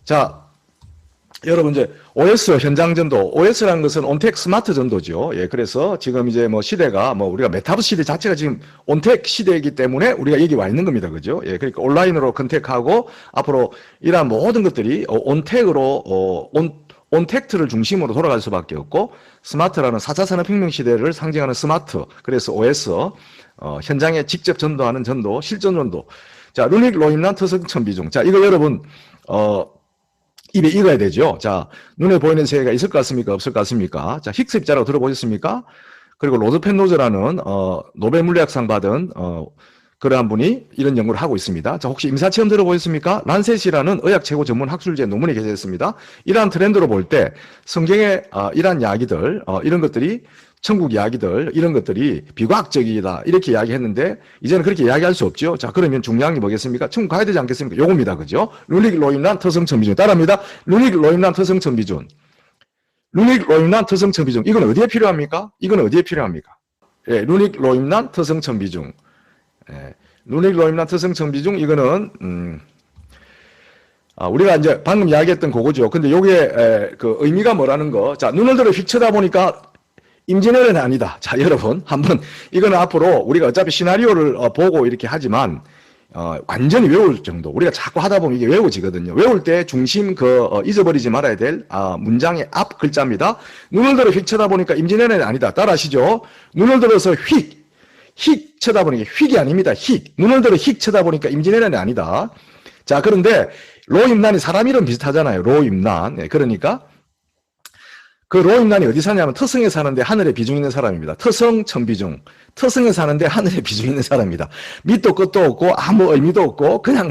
자, 여러분 이제 OS 현장 전도, OS라는 것은 온택 스마트 전도죠. 예, 그래서 지금 이제 뭐 시대가 뭐 우리가 메타버스 시대 자체가 지금 온택 시대이기 때문에 우리가 여기 와 있는 겁니다. 그죠? 예, 그러니까 온라인으로 컨택하고 앞으로 이러한 모든 것들이 온택으로 온택트를 중심으로 돌아갈 수밖에 없고, 스마트라는 4차 산업혁명 시대를 상징하는 스마트, 그래서 OS, 현장에 직접 전도하는 전도, 실전 전도. 자, 루닉 로임란 터성천 비중. 자, 이거 여러분 입에 익어야 되죠. 자, 눈에 보이는 세계가 있을 것 같습니까? 없을 것 같습니까? 자, 힉스 입자라고 들어보셨습니까? 그리고 로즈 펜로즈라는 노벨 물리학상 받은 그러한 분이 이런 연구를 하고 있습니다. 자, 혹시 임사체험 들어보셨습니까? 란셋이라는 의학 최고 전문 학술지에 논문이 게재됐습니다. 이러한 트렌드로 볼 때 성경의 이러한 이야기들, 이런 것들이 천국 이야기들, 이런 것들이 비과학적이다 이렇게 이야기했는데 이제는 그렇게 이야기할 수 없죠. 자, 그러면 중요한 게 뭐겠습니까? 천국 가야 되지 않겠습니까? 요겁니다. 그죠? 루닉 로임란 터성천 비중. 따라합니다. 루닉 로임란 터성천 비중. 루닉 로임란 터성천 비중. 이건 어디에 필요합니까? 이건 어디에 필요합니까? 예, 루닉 로임란 터성천 비중. 예, 루닉 로임란 터성천 비중. 이거는 우리가 이제 방금 이야기했던 그거죠. 근데 요게 그 의미가 뭐라는 거. 자, 눈을 들어 휙 쳐다보니까 임진왜란은 아니다. 자, 여러분 한번 이거는 앞으로 우리가 어차피 시나리오를 보고 이렇게 하지만 완전히 외울 정도. 우리가 자꾸 하다 보면 이게 외워지거든요. 외울 때 중심 잊어버리지 말아야 될 문장의 앞 글자입니다. 눈을 들어 휙 쳐다보니까 임진왜란은 아니다. 따라하시죠. 눈을 들어서 휙 쳐다보니까 휙이 아닙니다. 휙. 눈을 들어 휙 쳐다보니까 임진왜란이 아니다. 자, 그런데 로임란이 사람 이름 비슷하잖아요. 로임란. 네, 그러니까 그 로임란이 어디 사냐면 터성에 사는데 하늘에 비중 있는 사람입니다. 터성 천비중. 터성에 사는데 하늘에 비중 있는 사람입니다. 밑도 끝도 없고 아무 의미도 없고 그냥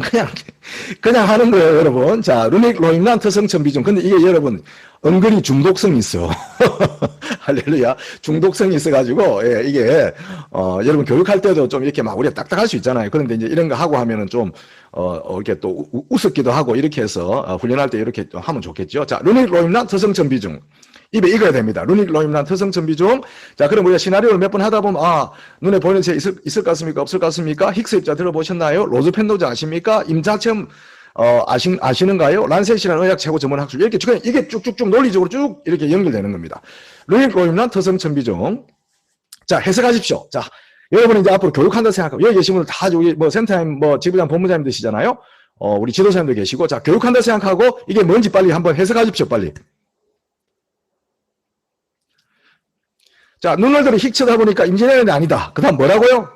하는 거예요, 여러분. 자, 루닉 로임란 터성 천비중. 근데 이게 여러분 은근히 중독성이 있어. 할렐루야. 중독성이 있어가지고 예, 이게 여러분 교육할 때도 좀 이렇게 막 우리가 딱딱할 수 있잖아요. 그런데 이제 이런 거 하고 하면은 좀 이렇게 또 우습기도 하고 이렇게 해서 훈련할 때 이렇게 하면 좋겠죠. 자, 루닉 로임란 터성 천비중. 입에 익어야 됩니다. 루닉 로임란 터성천 비중. 자, 그럼 우리가 시나리오를 몇 번 하다 보면 눈에 보이는 새 있을 것 같습니까? 없을 것 같습니까? 힉스 입자 들어보셨나요? 로즈 펜로즈 아십니까? 임사체험 아시는가요? 란셋이라는 의학 최고 전문 학술. 이렇게 이게 쭉쭉쭉 논리적으로 쭉 이렇게 연결되는 겁니다. 루닉 로임란 터성천 비중. 자, 해석하십시오. 자, 여러분이 이제 앞으로 교육한다 생각하고 여기 계신 분들 다 여기 뭐 센터장 지부장 본부장님 되시잖아요. 우리 지도사님도 계시고, 자, 교육한다 생각하고 이게 뭔지 빨리 한번 해석하십시오. 빨리. 자, 눈을 들어 휙 쳐다보니까 임진왜란이 아니다. 그 다음 뭐라고요?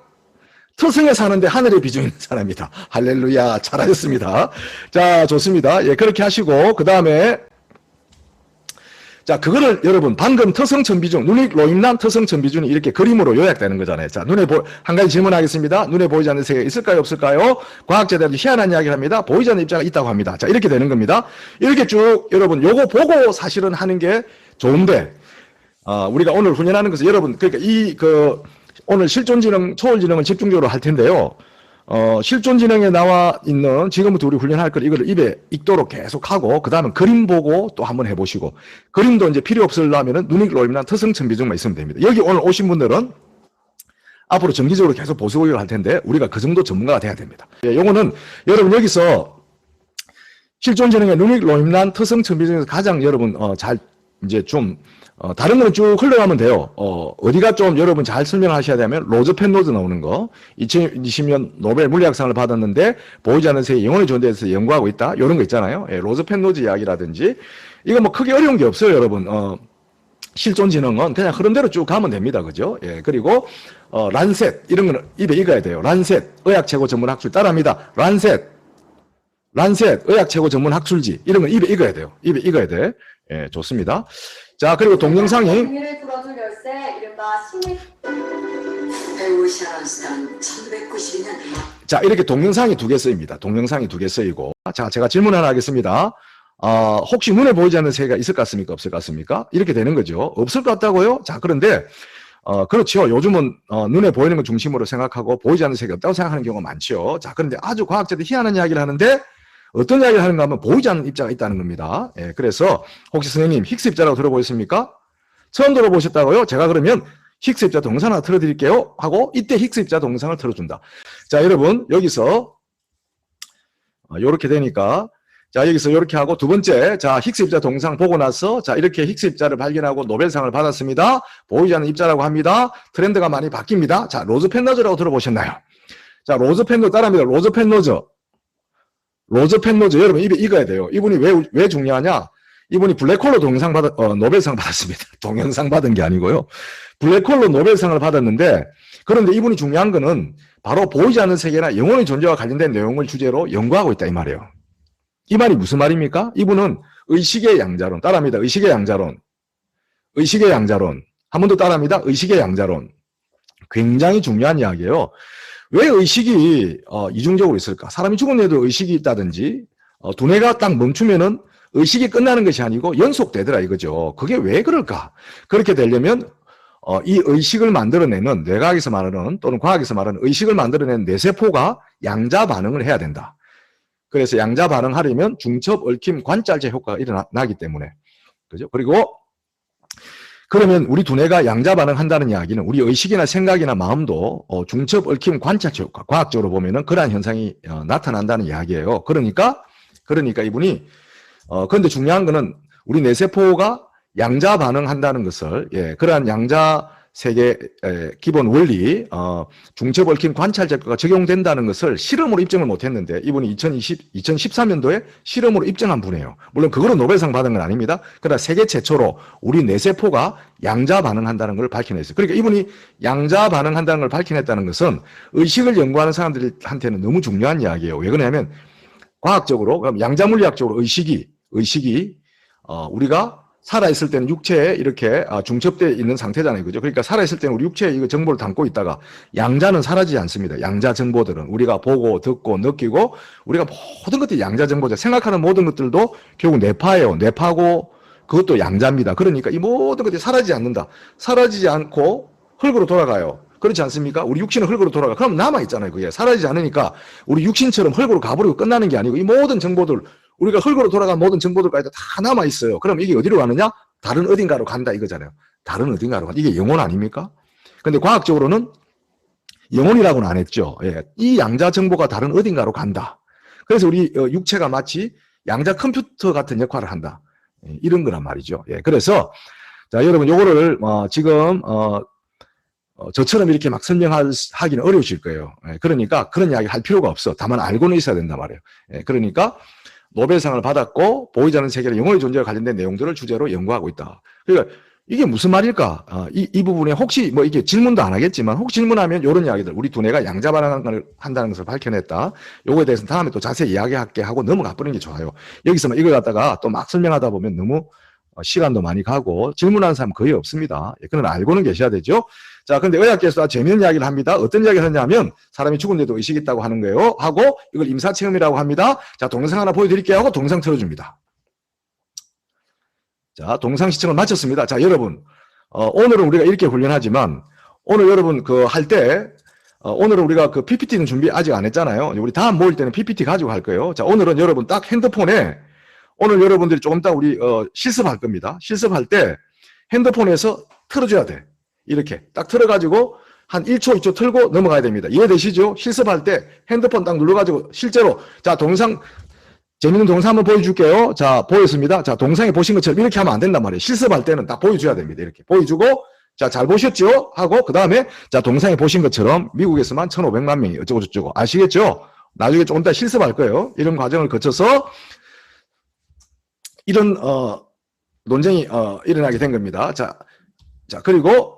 터성에 사는데 하늘에 비중 있는 사람이다. 할렐루야. 잘하셨습니다. 자, 좋습니다. 예, 그렇게 하시고, 그 다음에, 자, 그거를 여러분, 방금 터성천비중, 루닉 로임란 터성천비중이 이렇게 그림으로 요약되는 거잖아요. 자, 한 가지 질문하겠습니다. 눈에 보이지 않는 세계가 있을까요? 없을까요? 과학자들이 희한한 이야기를 합니다. 보이지 않는 입자가 있다고 합니다. 자, 이렇게 되는 겁니다. 이렇게 쭉, 여러분, 요거 보고 사실은 하는 게 좋은데, 우리가 오늘 훈련하는 것은 여러분, 그러니까 오늘 실존지능, 초월지능을 집중적으로 할 텐데요. 실존지능에 나와 있는 지금부터 우리 훈련할 걸 이거를 입에 익도록 계속 하고, 그 다음에 그림 보고 또 한번 해보시고, 그림도 이제 필요 없으려면은 누닉 로임란 터성천 비중만 있으면 됩니다. 여기 오늘 오신 분들은 앞으로 정기적으로 계속 보수 교육을 할 텐데, 우리가 그 정도 전문가가 돼야 됩니다. 예, 요거는 여러분 여기서 실존지능의 누닉 로임란 터성천 비중에서 가장 여러분, 잘 이제 좀 다른 거는 쭉 흘러가면 돼요. 어디가 좀 여러분 잘 설명하셔야 되면 로즈 펜로즈 나오는 거. 2020년 노벨 물리학상을 받았는데 보이지 않는 세계 영혼의 존재에 대해서 연구하고 있다. 이런 거 있잖아요. 예, 로즈 펜로즈 이야기라든지. 이거 뭐 크게 어려운 게 없어요, 여러분. 실존지능은 그냥 흐름대로 쭉 가면 됩니다. 그죠? 예, 그리고 란셋 이런 거는 입에 익어야 돼요. 란셋 의학 최고 전문 학술 따라합니다. 란셋 의학 최고 전문 학술지 이런 건 입에 익어야 돼요. 입에 익어야 돼. 예, 좋습니다. 자, 그리고 동영상이 비밀을 풀어줄 열쇠 이른바 신입 배우 샤론스탄 1992년 자, 이렇게 동영상이 2개 쓰입니다. 동영상이 2개 쓰이고. 자, 제가 질문 하나 하겠습니다. 혹시 눈에 보이지 않는 세계가 있을 것 같습니까? 없을 것 같습니까? 이렇게 되는 거죠. 없을 것 같다고요? 자, 그런데 그렇죠. 요즘은 눈에 보이는 것 중심으로 생각하고 보이지 않는 세계가 없다고 생각하는 경우가 많죠. 자, 그런데 아주 과학자들이 희한한 이야기를 하는데 어떤 이야기를 하는가 하면 보이지 않는 입자가 있다는 겁니다. 예, 그래서 혹시 선생님 힉스 입자라고 들어보셨습니까? 처음 들어보셨다고요? 제가 그러면 힉스 입자 동영상 하나 틀어드릴게요 하고 이때 힉스 입자 동영상을 틀어준다. 자, 여러분 여기서 이렇게 되니까 자, 여기서 이렇게 하고 두 번째, 자, 힉스 입자 동상 보고 나서, 자, 이렇게 힉스 입자를 발견하고 노벨상을 받았습니다. 보이지 않는 입자라고 합니다. 트렌드가 많이 바뀝니다. 자, 로즈 펜노즈라고 들어보셨나요? 자, 로즈 펜노즈 따라합니다. 로즈 펜노즈. 로즈 펜노즈. 여러분, 입에 익어야 돼요. 이분이 왜 중요하냐? 이분이 블랙홀로 노벨상 받았습니다. 동영상 받은 게 아니고요. 블랙홀로 노벨상을 받았는데, 그런데 이분이 중요한 거는 바로 보이지 않는 세계나 영혼의 존재와 관련된 내용을 주제로 연구하고 있다, 이 말이에요. 이 말이 무슨 말입니까? 이분은 의식의 양자론, 따라합니다. 의식의 양자론. 의식의 양자론. 한 번 더 따라합니다. 의식의 양자론. 굉장히 중요한 이야기예요. 왜 의식이 이중적으로 있을까? 사람이 죽은 뒤에도 의식이 있다든지, 두뇌가 딱 멈추면은 의식이 끝나는 것이 아니고 연속되더라 이거죠. 그게 왜 그럴까? 그렇게 되려면 이 의식을 만들어내는, 뇌과학에서 말하는 또는 과학에서 말하는 의식을 만들어내는 뇌세포가 양자 반응을 해야 된다. 그래서 양자 반응하려면 중첩, 얽힘, 관찰제 효과가 일어나기 때문에. 그죠? 그리고 그러면 우리 두뇌가 양자 반응한다는 이야기는 우리 의식이나 생각이나 마음도 중첩, 얽힘, 관찰제 효과, 과학적으로 보면은 그러한 현상이 나타난다는 이야기예요. 그러니까 이분이 그런데 중요한 거는 우리 뇌세포가 양자 반응한다는 것을, 예, 그러한 양자 세계 기본 원리, 중첩, 얽힘, 관찰제가 적용된다는 것을 실험으로 입증을 못했는데 이분이 2013년도에 실험으로 입증한 분이에요. 물론 그거로 노벨상 받은 건 아닙니다. 그러나 세계 최초로 우리 뇌세포가 양자 반응한다는 걸 밝혀냈어요. 그러니까 이분이 양자 반응한다는 걸 밝혀냈다는 것은 의식을 연구하는 사람들한테는 너무 중요한 이야기예요. 왜 그러냐면 과학적으로, 그럼 양자 물리학적으로 의식이 우리가 살아있을 때는 육체에 이렇게 중첩되어 있는 상태잖아요. 그죠? 그러니까 살아있을 때는 우리 육체에 이거 정보를 담고 있다가 양자는 사라지지 않습니다. 양자 정보들은 우리가 보고 듣고 느끼고 우리가 모든 것들이 양자 정보죠. 생각하는 모든 것들도 결국 뇌파예요. 뇌파고 그것도 양자입니다. 그러니까 이 모든 것들이 사라지지 않는다. 사라지지 않고 흙으로 돌아가요. 그렇지 않습니까? 우리 육신은 흙으로 돌아가. 그럼 남아있잖아요. 그게 사라지지 않으니까 우리 육신처럼 흙으로 가버리고 끝나는 게 아니고 이 모든 정보들, 우리가 흙으로 돌아간 모든 정보들까지 다 남아있어요. 그럼 이게 어디로 가느냐? 다른 어딘가로 간다 이거잖아요. 다른 어딘가로 간다. 이게 영혼 아닙니까? 근데 과학적으로는 영혼이라고는 안 했죠. 예. 이 양자 정보가 다른 어딘가로 간다. 그래서 우리 육체가 마치 양자 컴퓨터 같은 역할을 한다. 예, 이런 거란 말이죠. 예. 그래서 자, 여러분 요거를 지금 저처럼 이렇게 막 설명하기는 어려우실 거예요. 예. 그러니까 그런 이야기 할 필요가 없어. 다만 알고는 있어야 된단 말이에요. 예. 그러니까 노벨상을 받았고 보이지 않는 세계의 영혼의 존재와 관련된 내용들을 주제로 연구하고 있다. 그러니까 이게 무슨 말일까? 이 부분에 혹시 뭐 이게 질문도 안 하겠지만 혹 질문하면 이런 이야기들, 우리 두뇌가 양자 반응을 한다는 것을 밝혀냈다. 요거에 대해서는 다음에 또 자세히 이야기할게 하고 넘어가 버리는 게 좋아요. 여기서만 이걸 갖다가 또 막 설명하다 보면 너무 시간도 많이 가고 질문하는 사람 거의 없습니다. 그건 알고는 계셔야 되죠. 자, 근데 의학계에서 재미있는 이야기를 합니다. 어떤 이야기를 하냐면 사람이 죽은데도 의식이 있다고 하는 거예요. 하고 이걸 임사체험이라고 합니다. 자, 동영상 하나 보여드릴게요 하고 동영상 틀어줍니다. 자, 동영상 시청을 마쳤습니다. 자, 여러분, 오늘은 우리가 이렇게 훈련하지만 오늘 여러분 할 때 오늘은 우리가 그 PPT는 준비 아직 안 했잖아요. 우리 다음 모일 때는 PPT 가지고 갈 거예요. 자, 오늘은 여러분 딱 핸드폰에 오늘 여러분들이 조금 이따 우리 실습할 겁니다. 실습할 때 핸드폰에서 틀어줘야 돼. 이렇게 딱 틀어가지고 한 1초, 2초 틀고 넘어가야 됩니다. 이해되시죠? 실습할 때 핸드폰 딱 눌러가지고 실제로 자, 동영상 재밌는 동영상 한번 보여줄게요. 자, 보였습니다. 자, 동영상에 보신 것처럼 이렇게 하면 안 된단 말이에요. 실습할 때는 딱 보여줘야 됩니다. 이렇게 보여주고 자, 잘 보셨죠? 하고 그 다음에 자, 동영상에 보신 것처럼 미국에서만 1,500만 명이 어쩌고 저쩌고 아시겠죠? 나중에 조금 이따 실습할 거예요. 이런 과정을 거쳐서 이런 논쟁이 일어나게 된 겁니다. 자, 그리고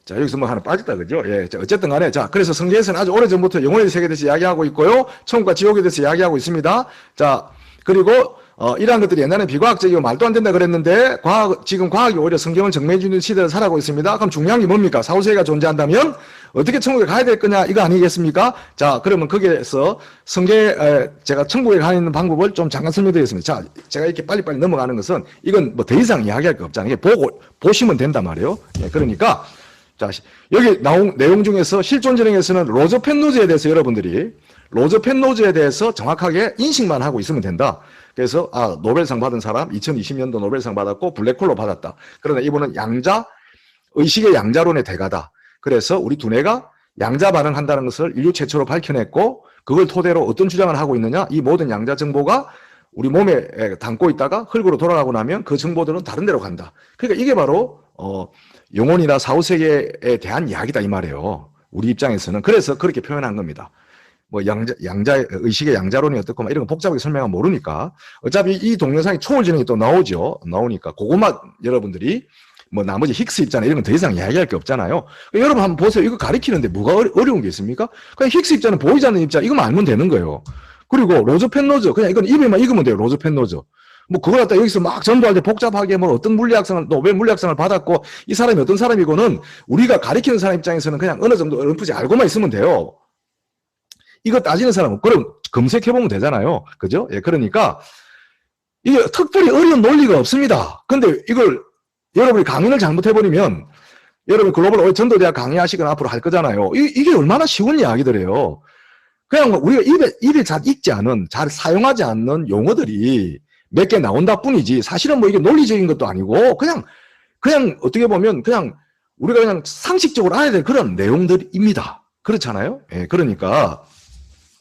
자, 여기서 뭐 하나 빠졌다, 그죠? 예, 자, 어쨌든 간에, 자, 그래서 성경에서는 아주 오래전부터 영혼의 세계에 대해서 이야기하고 있고요. 천국과 지옥에 대해서 이야기하고 있습니다. 자, 그리고, 이러한 것들이 옛날에 비과학적이고 말도 안 된다 그랬는데, 지금 과학이 오히려 성경을 증명해주는 시대를 살아가고 있습니다. 그럼 중요한 게 뭡니까? 사후세계가 존재한다면, 어떻게 천국에 가야 될 거냐, 이거 아니겠습니까? 자, 그러면 거기에서 제가 천국에 가는 방법을 좀 잠깐 설명드리겠습니다. 자, 제가 이렇게 빨리빨리 넘어가는 것은, 이건 뭐 더 이상 이야기할 거 없잖아요. 보시면 된단 말이에요. 예, 그러니까, 자, 여기 나온 내용 중에서 실존전형에서는 로저 펜노즈에 대해서 여러분들이 로저 펜노즈에 대해서 정확하게 인식만 하고 있으면 된다. 그래서 노벨상 받은 사람 2020년도 노벨상 받았고 블랙홀로 받았다. 그러나 이분은 의식의 양자론의 대가다. 그래서 우리 두뇌가 양자 반응한다는 것을 인류 최초로 밝혀냈고 그걸 토대로 어떤 주장을 하고 있느냐? 이 모든 양자 정보가 우리 몸에 담고 있다가 흙으로 돌아가고 나면 그 정보들은 다른 데로 간다. 그러니까 이게 바로 영혼이나 사후세계에 대한 이야기다 이 말이에요. 우리 입장에서는. 그래서 그렇게 표현한 겁니다. 뭐 의식의 양자론이 어떻고 막 이런 거 복잡하게 설명하면 모르니까 어차피 이 동영상이 초월지능이 또 나오니까 그것만 여러분들이 뭐 나머지 힉스 입자나 이런 건 더 이상 이야기할 게 없잖아요. 여러분 한번 보세요. 이거 가리키는데 뭐가 어려운 게 있습니까? 그냥 힉스 입자는 보이지 않는 입자 이거만 알면 되는 거예요. 그리고 로저 펜노저 그냥 이건 입에만 익으면 돼요. 로저 펜노저. 뭐 그걸 갖다 여기서 막 전도할 때 복잡하게 뭐 어떤 물리학상을 노벨 물리학상을 받았고 이 사람이 어떤 사람이고는 우리가 가리키는 사람 입장에서는 그냥 어느 정도 어렴풋이 알고만 있으면 돼요. 이거 따지는 사람은 그럼 검색해보면 되잖아요. 그죠? 예, 그러니까 이게 특별히 어려운 논리가 없습니다. 근데 이걸 여러분이 강의를 잘못해버리면 여러분 글로벌 오해 전도대학 강의하시거나 앞으로 할 거잖아요. 이게 얼마나 쉬운 이야기들이에요. 그냥 우리가 입에 잘 익지 않은, 잘 사용하지 않는 용어들이 몇 개 나온다 뿐이지 사실은 뭐 이게 논리적인 것도 아니고 그냥 어떻게 보면 그냥 우리가 그냥 상식적으로 알아야 될 그런 내용들입니다. 그렇잖아요? 예, 그러니까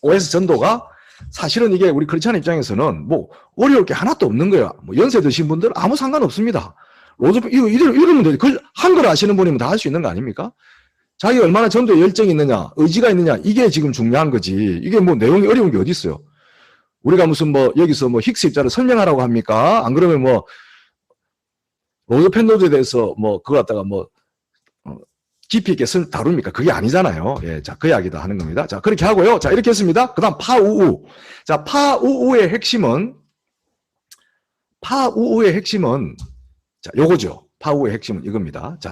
OS 전도가 사실은 이게 우리 크리스찬 입장에서는 뭐 어려울 게 하나도 없는 거야. 뭐 연세 드신 분들 아무 상관없습니다. 이거 이러면 돼. 그 한글 아시는 분이면 다 할 수 있는 거 아닙니까? 자기가 얼마나 전도에 열정이 있느냐, 의지가 있느냐, 이게 지금 중요한 거지. 이게 뭐 내용이 어려운 게 어디 있어요? 우리가 무슨 뭐 여기서 뭐 힉스 입자를 설명하라고 합니까? 안 그러면 뭐 로저 펜노즈에 대해서 뭐 그거 갖다가 뭐 깊이 있게 다룹니까? 그게 아니잖아요. 예, 자, 그 이야기도 하는 겁니다. 자, 그렇게 하고요. 자, 이렇게 했습니다. 그 다음 파우우. 자, 파우우의 핵심은 자, 요거죠. 파우우의 핵심은 이겁니다. 자,